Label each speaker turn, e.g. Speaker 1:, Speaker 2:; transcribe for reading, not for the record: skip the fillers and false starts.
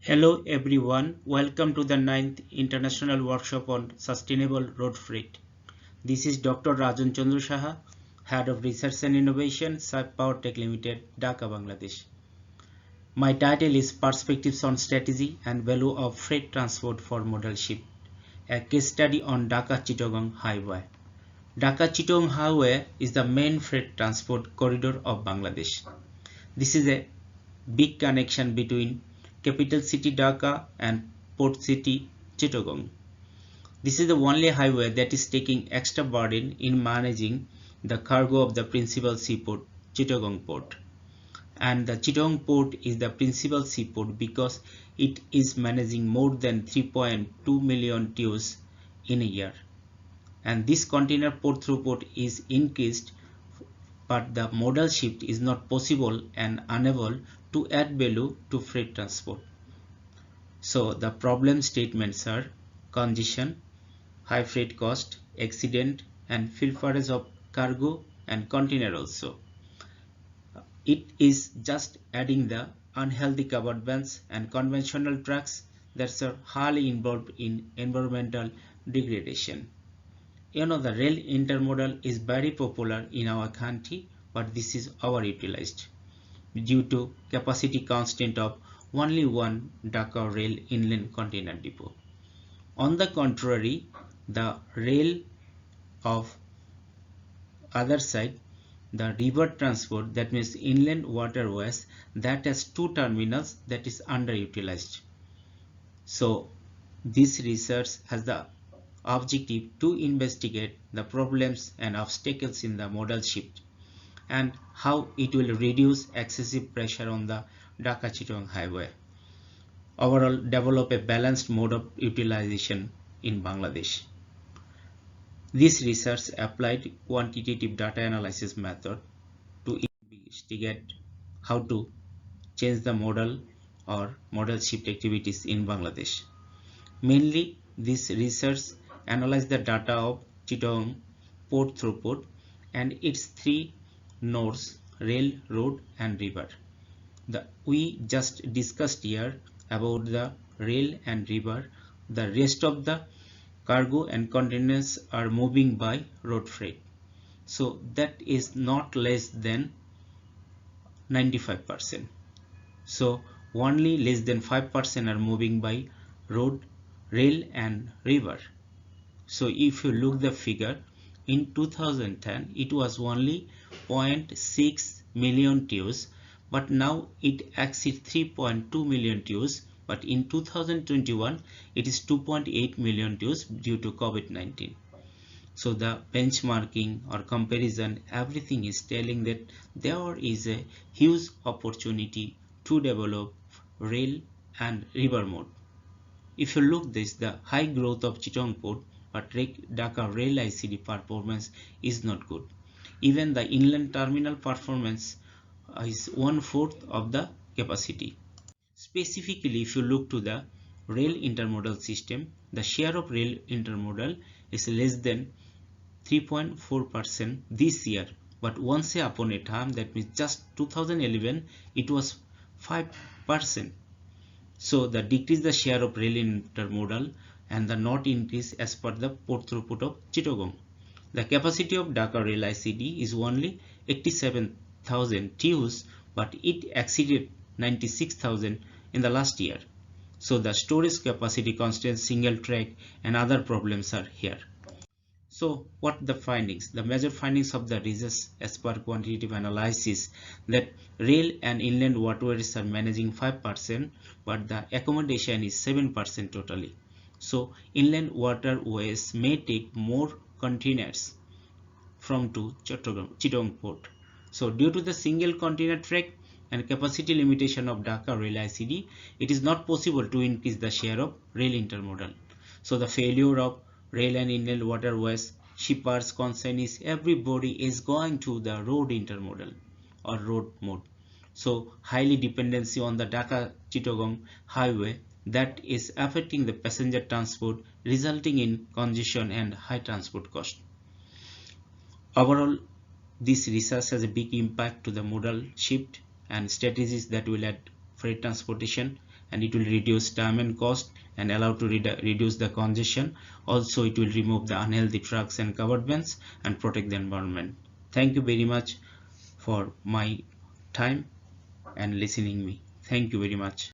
Speaker 1: Hello everyone, welcome to the 9th International Workshop on Sustainable Road Freight. This is Dr. Rajan Chandra Saha, Head of Research and Innovation, Saha Power Tech Limited, Dhaka, Bangladesh. My title is Perspectives on Strategy and Value of Freight Transport for Modal Ship, a case study on Dhaka-Chittagong Highway. Dhaka-Chittagong Highway is the main freight transport corridor of Bangladesh. This is a big connection between capital city Dhaka and port city Chittagong. This is the only highway that is taking extra burden in managing the cargo of the principal seaport, Chittagong port. And the Chittagong port is the principal seaport because it is managing more than 3.2 million TEUs in a year. And this container port throughput is increased, but the modal shift is not possible and unable to add value to freight transport. So the problem statements are congestion, high freight cost, accident, and pilferage of cargo and container also. It is just adding the unhealthy covered vans and conventional trucks that are highly involved in environmental degradation. The rail intermodal is very popular in our country, but this is overutilized due to capacity constraint of only one Dhaka rail inland container depot. On the contrary, the rail of other side, the river transport, that means inland waterways, that has two terminals that is underutilized. So this research has the objective to investigate the problems and obstacles in the modal shift and how it will reduce excessive pressure on the Dhaka-Chittagong highway. Overall, develop a balanced mode of utilization in Bangladesh. This research applied quantitative data analysis method to investigate how to change the modal or modal shift activities in Bangladesh. Mainly, this research analyzed the data of Chittagong port throughput and its three nodes: rail, road, and river. We just discussed here about the rail and river. The rest of the cargo and containers are moving by road freight. So that is not less than 95%. So only less than 5% are moving by road, rail, and river. So if you look the figure, in 2010 it was only 0.6 million TEUs, but now it exceeds 3.2 million TEUs, but in 2021 it is 2.8 million TEUs due to COVID-19. So the benchmarking or comparison, everything is telling that there is a huge opportunity to develop rail and river mode. If you look this, the high growth of Chittagong port, but Dhaka rail ICD performance is not good. Even the inland terminal performance is 1/4 of the capacity. Specifically, if you look to the rail intermodal system, the share of rail intermodal is less than 3.4% this year, but once upon a time, that means just 2011, it was 5%. So the decrease the share of rail intermodal and the not increase as per the port throughput of Chittagong. The capacity of Dhaka rail ICD is only 87,000 TEUs, but it exceeded 96,000 in the last year. So the storage capacity constraint, single track, and other problems are here. So what the findings? The major findings of the research as per quantitative analysis that rail and inland waterways are managing 5%, but the accommodation is 7% totally. So inland waterways may take more containers from to Chittagong port. So due to the single container track and capacity limitation of Dhaka rail ICD, it is not possible to increase the share of rail intermodal. So the failure of rail and inland waterways, shippers concern is everybody is going to the road intermodal or road mode. So highly dependency on the Dhaka-Chittagong highway that is affecting the passenger transport, resulting in congestion and high transport cost. Overall, this research has a big impact to the modal shift and strategies that will add freight transportation and it will reduce time and cost and allow to reduce the congestion. Also, it will remove the unhealthy trucks and covered vans and protect the environment. Thank you very much for my time and listening me. Thank you very much.